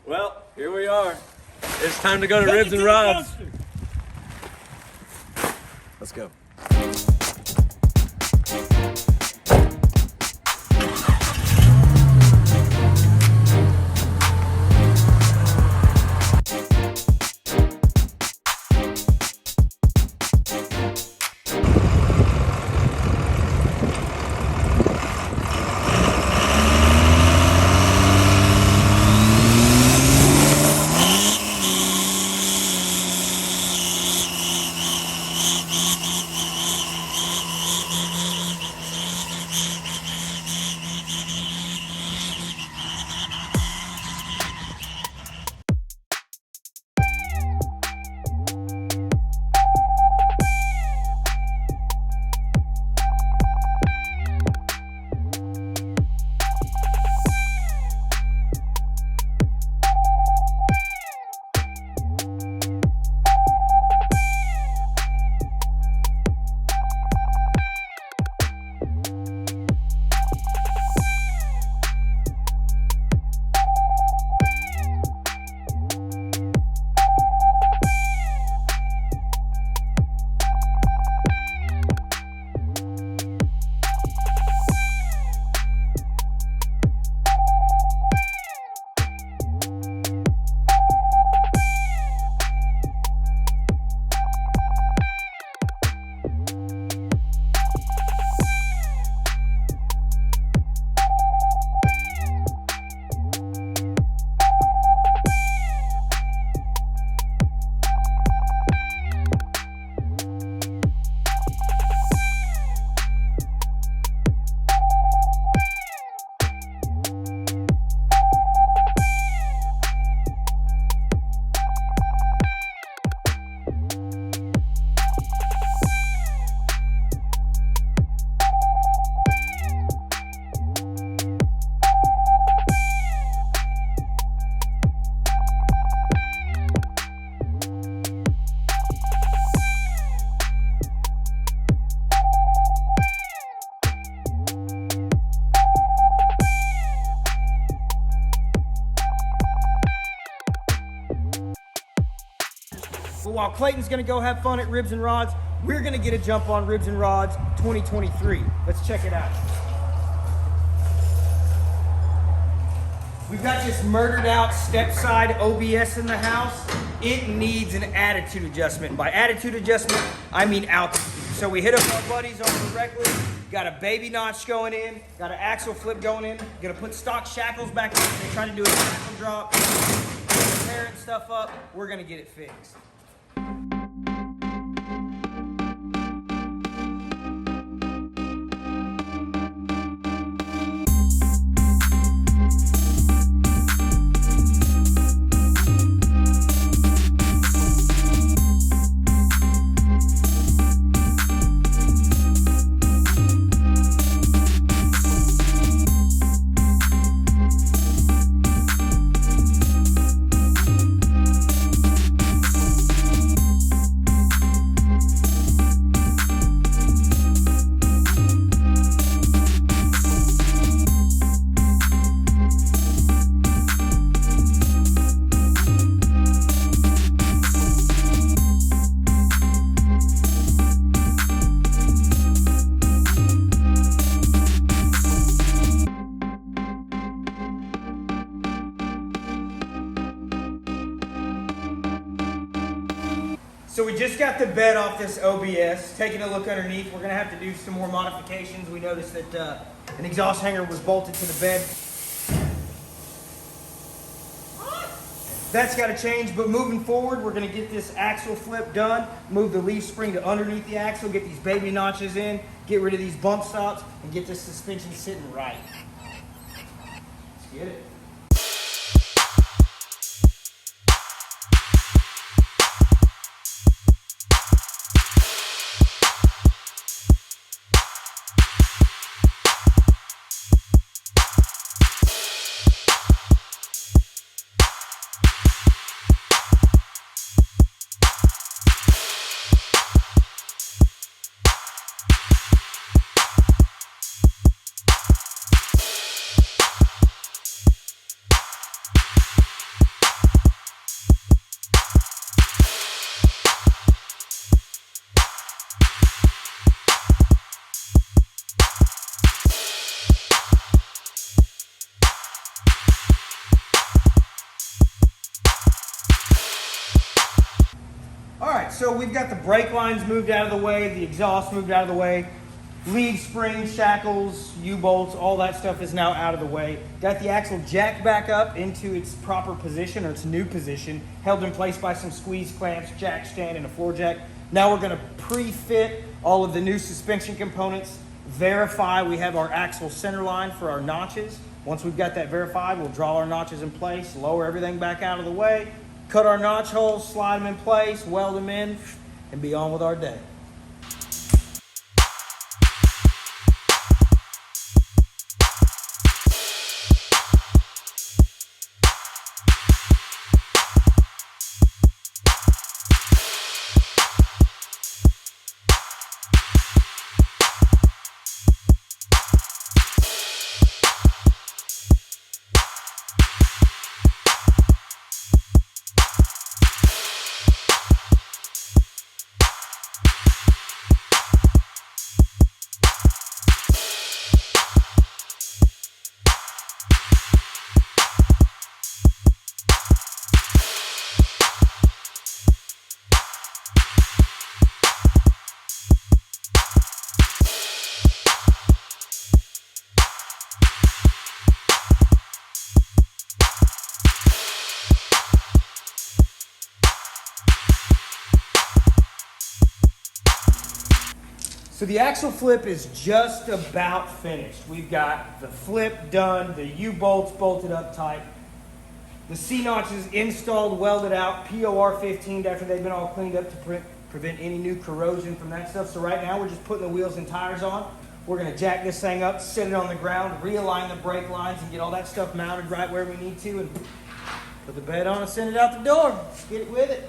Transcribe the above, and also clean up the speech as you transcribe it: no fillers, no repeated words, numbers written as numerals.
Well, here we are. It's time to go to Ribs and Rods. Let's go. But while Clayton's gonna go have fun at Ribs and Rods, we're gonna get a jump on Ribs and Rods 2023. Let's check it out. We've got this murdered out step side OBS in the house. It needs an attitude adjustment. By attitude adjustment, I mean altitude. So we hit up our buddies on correctly, got a baby notch going in, got an axle flip going in, gonna put stock shackles back in. They're trying to do a shackle drop, tearing stuff up. We're gonna get it fixed. So we just got the bed off this OBS, taking a look underneath. We're gonna have to do some more modifications. We noticed that an exhaust hanger was bolted to the bed. That's gotta change, but moving forward, we're gonna get this axle flip done, move the leaf spring to underneath the axle, get these baby notches in, get rid of these bump stops, and get this suspension sitting right. Let's get it. so we've got the brake lines moved out of the way, the exhaust moved out of the way, lead springs, shackles, U-bolts, all that stuff is now out of the way. Got the axle jacked back up into its proper position, or its new position, held in place by some squeeze clamps, jack stand, and a floor jack. Now we're gonna pre-fit all of the new suspension components, verify we have our axle center line for our notches. Once we've got that verified, we'll draw our notches in place, lower everything back out of the way, cut our notch holes, slide them in place, weld them in, and be on with our day. So the axle flip is just about finished. We've got the flip done, the U-bolts bolted up tight, the C-notches installed, welded out, POR 15'd after they've been all cleaned up to prevent any new corrosion from that stuff. So right now we're just putting the wheels and tires on. We're gonna jack this thing up, set it on the ground, realign the brake lines, and get all that stuff mounted right where we need to, and put the bed on and send it out the door. Let's get it with it.